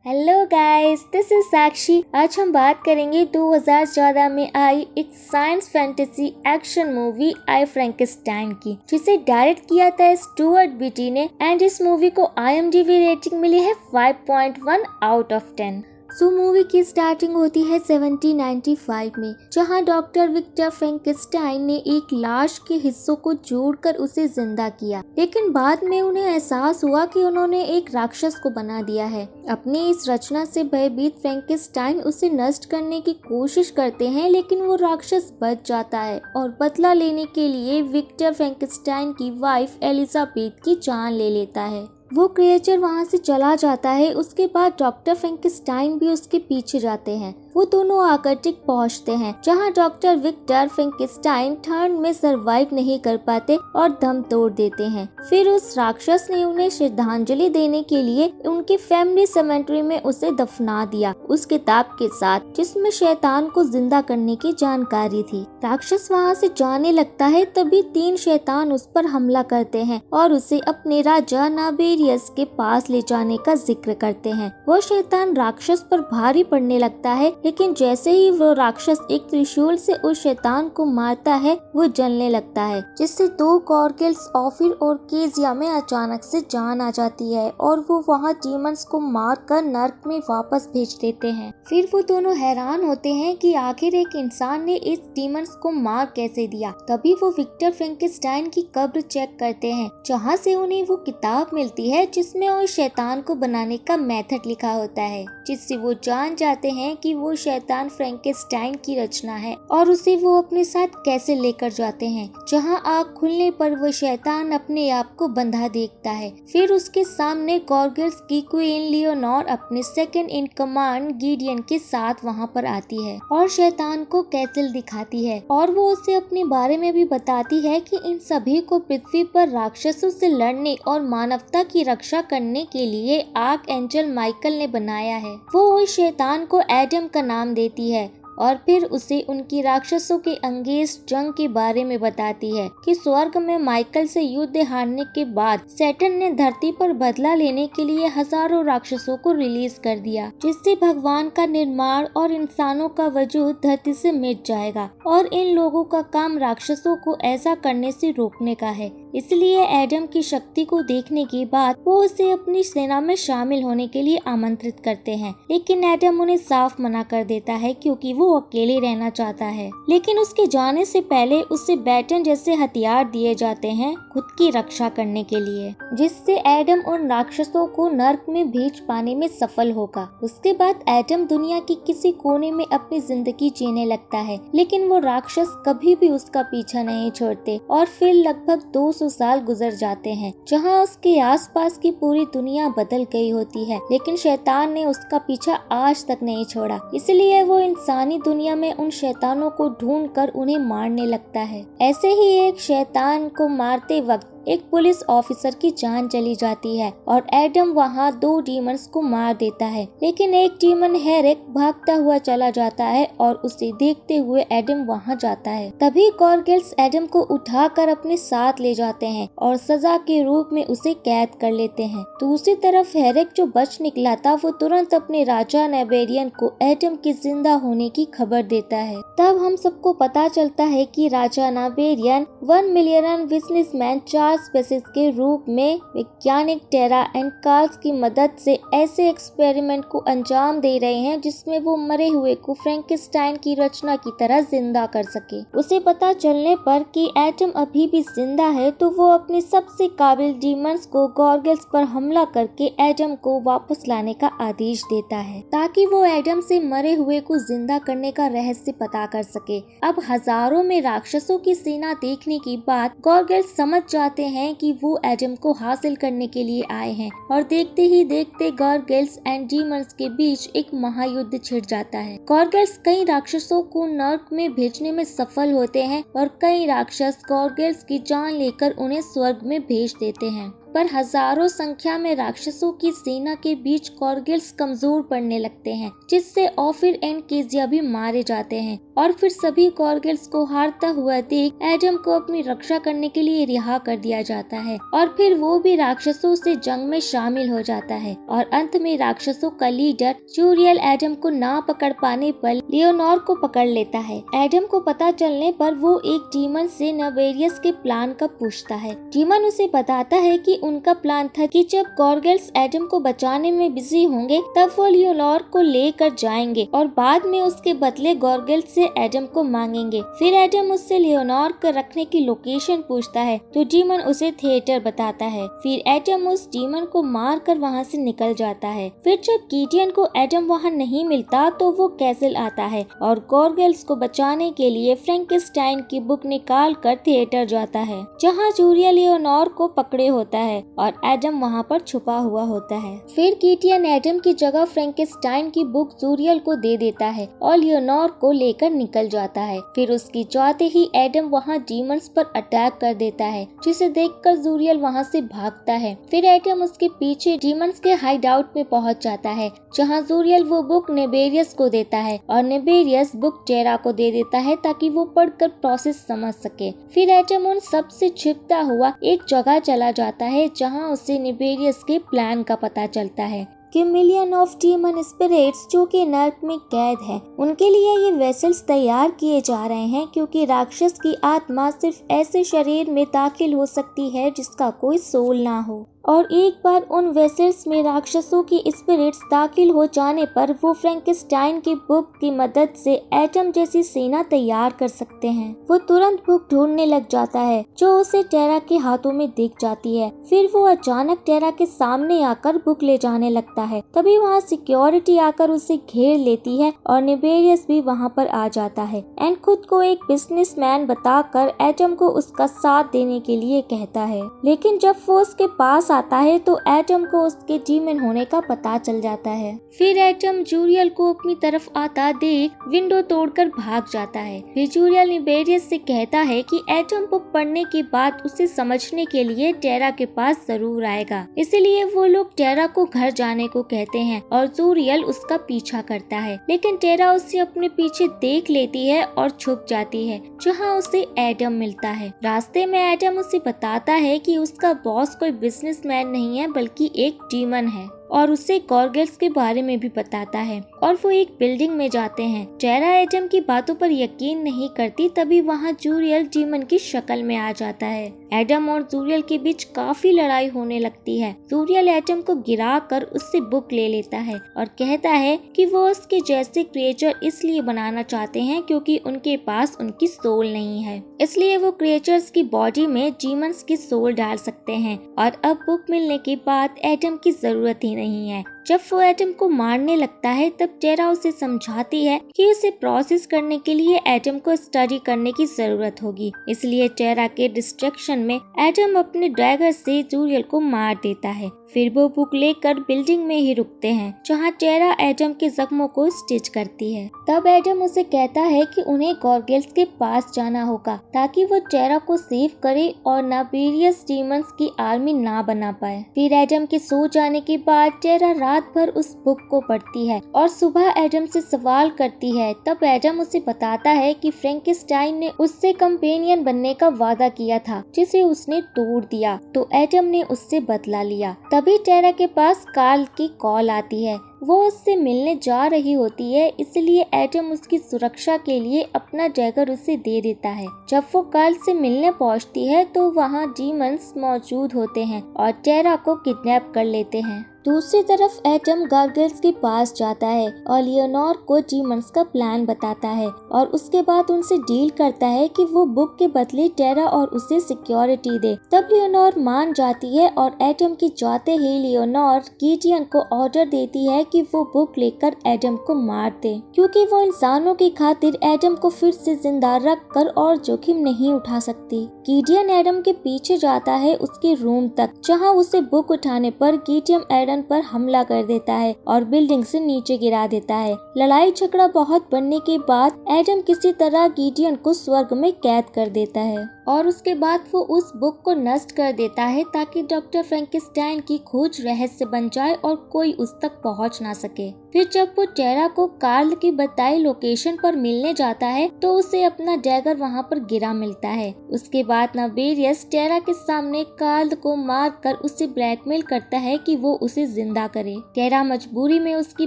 Hello guys, this is साक्षी। आज हम बात करेंगे 2014 में आई एक साइंस फैंटेसी एक्शन मूवी आई फ्रैंकेनस्टाइन की, जिसे डायरेक्ट किया था स्टुअर्ट बीटी ने। एंड इस मूवी को IMDb रेटिंग मिली है 5.1 आउट ऑफ 10। मूवी की स्टार्टिंग होती है 1795 में, जहां डॉक्टर विक्टर फ्रैंकेनस्टाइन ने एक लाश के हिस्सों को जोड़कर उसे जिंदा किया, लेकिन बाद में उन्हें एहसास हुआ कि उन्होंने एक राक्षस को बना दिया है। अपनी इस रचना से भयभीत फ्रैंकेनस्टाइन उसे नष्ट करने की कोशिश करते हैं, लेकिन वो राक्षस बच जाता है और बदला लेने के लिए विक्टर फ्रैंकेनस्टाइन की वाइफ एलिजाबेथ की जान ले लेता है। वो क्रिएचर वहाँ से चला जाता है। उसके बाद डॉक्टर फ्रैंकेनस्टाइन भी उसके पीछे जाते हैं। वो दोनों आर्कटिक पहुँचते हैं, जहाँ डॉक्टर विक्टर फ्रैंकेनस्टाइन ठंड में सरवाइव नहीं कर पाते और दम तोड़ देते हैं। फिर उस राक्षस ने उन्हें श्रद्धांजलि देने के लिए उनकी फैमिली सेमेट्री में उसे दफना दिया, उस किताब के साथ जिसमें शैतान को जिंदा करने की जानकारी थी। राक्षस वहाँ से जाने लगता है, तभी 3 शैतान उस पर हमला करते हैं और उसे अपने राजा नाबेरियस के पास ले जाने का जिक्र करते हैं। वो शैतान राक्षस पर भारी पड़ने लगता है, लेकिन जैसे ही वो राक्षस एक त्रिशूल से उस शैतान को मारता है, वो जलने लगता है, जिससे 2 गॉर्गल्स ऑफिर और केजिया में अचानक से जान आ जाती है और वो वहाँ डीमंस को मारकर नर्क में वापस भेज देते हैं। फिर वो दोनों हैरान होते हैं कि आखिर एक इंसान ने इस डीमंस को मार कैसे दिया। तभी वो विक्टर फ्रैंकेनस्टाइन की कब्र चेक करते हैं, जहाँ से उन्हें वो किताब मिलती है जिसमें उस शैतान को बनाने का मेथड लिखा होता है, जिससे वो जान जाते हैं कि वो शैतान फ्रैंकेनस्टाइन की रचना है और उसे वो अपने साथ कैसे लेकर जाते हैं। जहां आँख खुलने पर वो शैतान अपने आप को बंधा देखता है। फिर उसके सामने गॉर्गल्स की क्वीन लियोनोर अपने सेकंड इन कमांड गिडियन के साथ वहां पर आती है और शैतान को कैसल दिखाती है, और वो उसे अपने बारे में भी बताती है कि इन सभी को पृथ्वी पर राक्षसों से लड़ने और मानवता की रक्षा करने के लिए आर्क एंजल माइकल ने बनाया है। वो उस शैतान को एडम का नाम देती है और फिर उसे उनकी राक्षसों के अंगेज जंग के बारे में बताती है कि स्वर्ग में माइकल से युद्ध हारने के बाद सैटर्न ने धरती पर बदला लेने के लिए हजारों राक्षसों को रिलीज कर दिया, जिससे भगवान का निर्माण और इंसानों का वजूद धरती से मिट जाएगा और इन लोगों का काम राक्षसों को ऐसा करने से रोकने का है। इसलिए एडम की शक्ति को देखने के बाद वो उसे अपनी सेना में शामिल होने के लिए आमंत्रित करते हैं, लेकिन एडम उन्हें साफ मना कर देता है क्योंकि वो अकेले रहना चाहता है। लेकिन उसके जाने से पहले उसे बैटन जैसे हथियार दिए जाते हैं खुद की रक्षा करने के लिए, जिससे एडम उन राक्षसों को नर्क में भेज पाने में सफल होगा। उसके बाद एडम दुनिया की किसी कोने में अपनी जिंदगी जीने लगता है, लेकिन वो राक्षस कभी भी उसका पीछा नहीं छोड़ते और फिर लगभग 200 साल गुजर जाते हैं, जहाँ उसके आसपास की पूरी दुनिया बदल गई होती है, लेकिन शैतान ने उसका पीछा आज तक नहीं छोड़ा। इसलिए वो इंसानी दुनिया में उन शैतानों को ढूंढकर उन्हें मारने लगता है। ऐसे ही एक शैतान को मारते वक्त एक पुलिस ऑफिसर की जान चली जाती है और एडम वहाँ 2 डीमंस को मार देता है, लेकिन एक डीमन हेरेक भागता हुआ चला जाता है और उसे देखते हुए एडम वहाँ जाता है। तभी गॉर्गल्स एडम को उठाकर अपने साथ ले जाते हैं और सजा के रूप में उसे कैद कर लेते हैं। दूसरी तरफ हेरेक जो बच निकला था, वो तुरंत अपने राजा नेबेरियन को एडम के जिंदा होने की खबर देता है। तब हम सबको पता चलता है कि राजा नाबेरियन 1 मिलियन बिजनेसमैन स्पेसिस के रूप में वैज्ञानिक टेरा एंड कार्ल्स की मदद से ऐसे एक्सपेरिमेंट को अंजाम दे रहे हैं जिसमें वो मरे हुए को फ्रैंकेनस्टाइन की रचना की तरह जिंदा कर सके। उसे पता चलने पर कि एडम अभी भी जिंदा है, तो वो अपने सबसे काबिल डीमंस को गॉर्गल्स पर हमला करके एडम को वापस लाने का आदेश देता है, ताकि वो एडम से मरे हुए को जिंदा करने का रहस्य पता कर सके। अब हजारों में राक्षसों की सेना देखने के बाद गॉर्गल्स समझ जाते हैं कि वो एडम को हासिल करने के लिए आए हैं, और देखते ही देखते गॉर्गल्स एंड डीमंस के बीच एक महायुद्ध छिड़ जाता है। गॉर्गल्स कई राक्षसों को नर्क में भेजने में सफल होते हैं और कई राक्षस गॉर्गल्स की जान लेकर उन्हें स्वर्ग में भेज देते हैं, पर हजारों संख्या में राक्षसों की सेना के बीच गॉर्गल्स कमजोर पड़ने लगते हैं, जिससे ऑफिर एंड केजिया भी मारे जाते हैं और फिर सभी गॉर्गल्स को हारता हुआ देख एडम को अपनी रक्षा करने के लिए रिहा कर दिया जाता है और फिर वो भी राक्षसों से जंग में शामिल हो जाता है और अंत में राक्षसों का लीडर जूरियल एडम को ना पकड़ पाने पर लियोनोर को पकड़ लेता है। एडम को पता चलने पर वो एक डीमन से नवेरियस के प्लान का पूछता है। डीमन उसे बताता है कि उनका प्लान था कि जब गॉर्गल्स एडम को बचाने में बिजी होंगे तब वो लियोनोर को लेकर जाएंगे और बाद में उसके बदले गॉर्गल्स से एडम को मांगेंगे। फिर एडम उससे लियोनोर को रखने की लोकेशन पूछता है तो डीमन उसे थिएटर बताता है। फिर एडम उस डीमन को मार कर वहाँ से निकल जाता है। फिर जब गिडियन को एडम वहाँ नहीं मिलता तो वो कैसल आता है और गॉर्गल्स को बचाने के लिए फ्रैंकेनस्टाइन की बुक निकाल कर थिएटर जाता है जहाँ जूरियल लियोनोर को पकड़े होता है और एडम वहाँ पर छुपा हुआ होता है। फिर गिडियन एडम की जगह फ्रैंकेनस्टाइन की बुक जूरियल को दे देता है और लियोनोर को लेकर निकल जाता है। फिर उसकी जाते ही एडम वहाँ डीमंस पर अटैक कर देता है जिसे देखकर जूरियल वहाँ से भागता है। फिर एडम उसके पीछे डीमंस के हाइड आउट में पहुँच जाता है जहाँ जूरियल वो बुक नेबेरियस को देता है और नेबेरियस बुक टेरा को दे देता है ताकि वो पढ़कर प्रोसेस समझ सके। फिर एडम उन सब से छिपता हुआ एक जगह चला जाता है जहाँ उसे नेबेरियस के प्लान का पता चलता है कि मिलियन ऑफ डीमन स्पिरिट्स जो कि नर्क में कैद है उनके लिए ये वेसल्स तैयार किए जा रहे हैं क्योंकि राक्षस की आत्मा सिर्फ ऐसे शरीर में दाखिल हो सकती है जिसका कोई सोल ना हो और एक बार उन वेसल्स में राक्षसों की स्पिरिट्स दाखिल हो जाने पर वो फ्रैंकेनस्टाइन की बुक की मदद से एटम जैसी सेना तैयार कर सकते हैं। वो तुरंत बुक ढूंढने लग जाता है जो उसे टेरा के हाथों में दिख जाती है। फिर वो अचानक टेरा के सामने आकर बुक ले जाने लगता है। तभी वहाँ सिक्योरिटी आकर उसे घेर लेती है और नेबेरियस भी वहाँ पर आ जाता है एंड खुद को एक बिजनेसमैन बताकर एटम को उसका साथ देने के लिए कहता है। लेकिन जब वो उसके पास आता है तो एटम को उसके डीमन होने का पता चल जाता है। फिर एटम जूरियल को अपनी तरफ आता देख विंडो तोड़कर भाग जाता है। फिर जूरियल नेबेरियस से कहता है कि एटम बुक पढ़ने के बाद उसे समझने के लिए टेरा के पास जरूर आएगा, इसलिए वो लोग टेरा को घर जाने को कहते हैं और जूरियल उसका पीछा करता है। लेकिन टेरा उसे अपने पीछे देख लेती है और छुप जाती है जहाँ उसे एटम मिलता है। रास्ते में एटम उसे बताता है कि उसका बॉस कोई बिजनेसमैन नहीं है बल्कि एक डीमन है और उसे गॉर्गल्स के बारे में भी बताता है और वो एक बिल्डिंग में जाते हैं। टेरा एटम की बातों पर यकीन नहीं करती, तभी वहाँ जूरियल डीमन की शक्ल में आ जाता है। एटम और जूरियल के बीच काफी लड़ाई होने लगती है। जूरियल एटम को गिराकर उससे बुक ले लेता है और कहता है कि वो उसके जैसे क्रिएचर इसलिए बनाना चाहते हैं क्योंकि उनके पास उनकी सोल नहीं है, इसलिए वो क्रिएचर्स की बॉडी में डीमंस की सोल डाल सकते हैं और अब बुक मिलने के बाद एटम की जरूरत ही नहीं है। जब वो एटम को मारने लगता है तब टेरा उसे समझाती है कि उसे प्रोसेस करने के लिए एटम को स्टडी करने की जरूरत होगी, इसलिए टेरा के डिस्ट्रैक्शन में एटम अपने डैगर से जूरियल को मार देता है। फिर वो बुक लेकर बिल्डिंग में ही रुकते हैं जहाँ टेरा एटम के जख्मों को स्टिच करती है। तब एटम उसे कहता है कि उन्हें गॉर्गल्स के पास जाना होगा ताकि वो टेरा को सेव करे और नेबेरियस डीमंस की आर्मी ना बना पाए। फिर एटम के सो जाने के बाद टेरा रात भर उस बुक को पढ़ती है और सुबह एटम से सवाल करती है। तब एटम उसे बताता है कि फ्रैंकेनस्टाइन ने उससे कंपेनियन बनने का वादा किया था जिसे उसने तोड़ दिया, तो एटम ने उससे बदला लिया। तभी टेरा के पास कार्ल की कॉल आती है। वो उससे मिलने जा रही होती है, इसलिए एटम उसकी सुरक्षा के लिए अपना डैगर उसे दे देता है। जब वो कार्ल से मिलने पहुंचती है तो वहाँ डीमंस मौजूद होते हैं और टेरा को किडनैप कर लेते हैं। दूसरी तरफ एटम गॉर्गल्स के पास जाता है और लियोनोर को डीमंस का प्लान बताता है और उसके बाद उनसे डील करता है कि वो बुक के बदले टेरा और उसे सिक्योरिटी दे। तब लियोनोर मान जाती है और एटम की जाते ही लियोनोर गिडियन को ऑर्डर देती है कि वो बुक लेकर एटम को मार दे क्योंकि वो इंसानों की खातिर एटम को फिर से जिंदा रख कर और जोखिम नहीं उठा सकती। गिडियन एटम के पीछे जाता है उसके रूम तक जहाँ उसे बुक उठाने पर गिडियन एटम पर हमला कर देता है और बिल्डिंग से नीचे गिरा देता है। लड़ाई झगड़ा बहुत बढ़ने के बाद एटम किसी तरह गिडियन को स्वर्ग में कैद कर देता है और उसके बाद वो उस बुक को नष्ट कर देता है ताकि डॉक्टर फ्रैंकेनस्टाइन की खोज रहस्य बन जाए और कोई उस तक पहुंच ना सके। फिर जब वो टेरा को कार्ल की बताई लोकेशन पर मिलने जाता है तो उसे अपना डैगर वहां पर गिरा मिलता है। उसके बाद नावेरियस टेरा के सामने कार्ल को मारकर उसे ब्लैकमेल करता है कि वो उसे जिंदा करे। टेरा मजबूरी में उसकी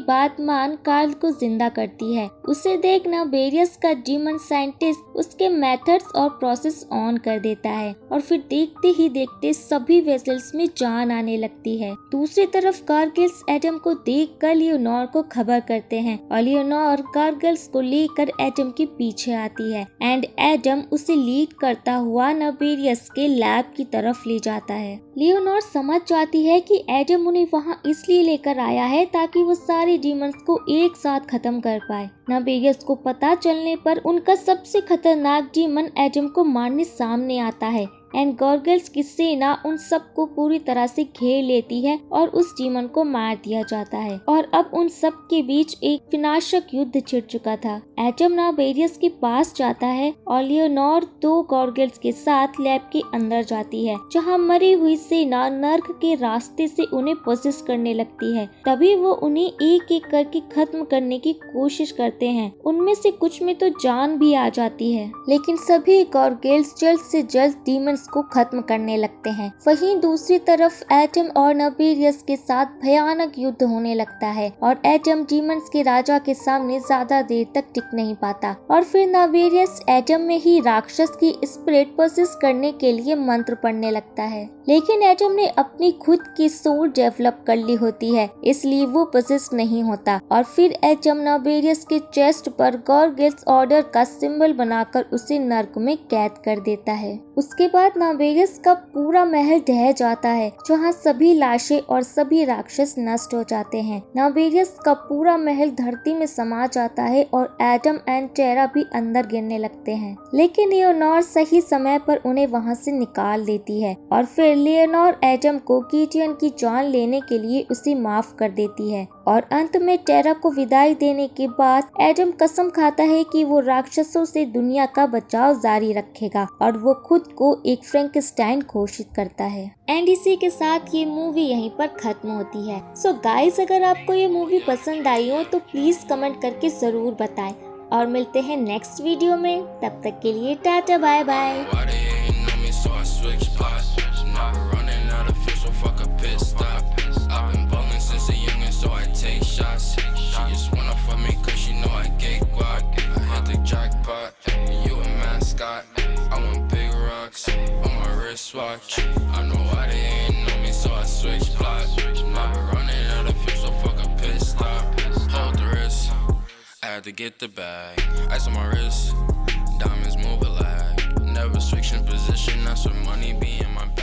बात मान कार्ल को जिंदा करती है। उसे देख नावेरियस का डीमन साइंटिस्ट उसके मेथड्स और प्रोसेस ऑन कर देता है और फिर देखते ही देखते सभी वेसल्स में जान आने लगती है। दूसरी तरफ कारगिल्स एटम को देख कर लियोनोर को खबर करते हैं और लियोनोर कारगिल्स को लेकर एटम के पीछे आती है एंड एटम उसे लीड करता हुआ नावेरियस के लैब की तरफ ले जाता है। लियोनोर समझ जाती है कि एटम उन्हें वहां इसलिए लेकर आया है ताकि वो सारे डीमंस को एक साथ खत्म कर पाए। नावेरियस को पता चलने पर उनका सबसे खतरनाक डीमन एटम को मारने सामने आता है एंड गॉर्गल्स की सेना उन सबको पूरी तरह से घेर लेती है और उस डीमन को मार दिया जाता है और अब उन सब के बीच एक विनाशक युद्ध छिड़ चुका था। एटम नावेरियस के पास जाता है और लियोनोर 2 गॉर्गल्स के साथ लैब के अंदर जाती है जहां मरी हुई सेना नर्क के रास्ते से उन्हें पोसेस करने लगती है। तभी वो उन्हें एक एक करके खत्म करने की कोशिश करते हैं। उनमें से कुछ में तो जान भी आ जाती है, लेकिन सभी गॉर्गल्स जल्द से जल्द डीमन को खत्म करने लगते हैं। वहीं दूसरी तरफ एटम और नावेरियस के साथ भयानक युद्ध होने लगता है और एटम डीमंस के राजा के सामने ज्यादा देर तक टिक नहीं पाता और फिर नावेरियस एटम में ही राक्षस की स्पिरिट पोसेस करने के लिए मंत्र पढ़ने लगता है। लेकिन एटम ने अपनी खुद की सोल डेवलप कर ली होती है, इसलिए वो पोसेस नहीं होता और फिर एटम नावेरियस के चेस्ट पर गॉर्गल्स ऑर्डर का सिंबल बनाकर उसे नर्क में कैद कर देता है। उसके बाद नावेरियस का पूरा महल ढह जाता है जहाँ सभी लाशें और सभी राक्षस नष्ट हो जाते हैं। नावेरियस का पूरा महल धरती में समा जाता है और एटम एंड टेरा भी अंदर गिरने लगते हैं, लेकिन लियोनोर सही समय पर उन्हें वहां से निकाल देती है और फिर लियोनोर एटम को गिडियन की जान लेने के लिए उसे माफ कर देती है और अंत में टेरा को विदाई देने के बाद एटम कसम खाता है कि वो राक्षसों से दुनिया का बचाव जारी रखेगा और वो खुद को एक फ्रैंकेनस्टाइन घोषित करता है। एंड इसी के साथ ये मूवी यहीं पर खत्म होती है। सो गाइस, अगर आपको ये मूवी पसंद आई हो तो प्लीज कमेंट करके जरूर बताएं और मिलते हैं नेक्स्ट वीडियो में। तब तक के लिए tata bye bye. Watch. I know why they ain't know me, so I switch plots. Now we're running out of fuel, so fuck a pit stop. Hold the wrist, I had to get the bag. Ice on my wrist, diamonds moving like. Never switching position, that's what money be in my bag.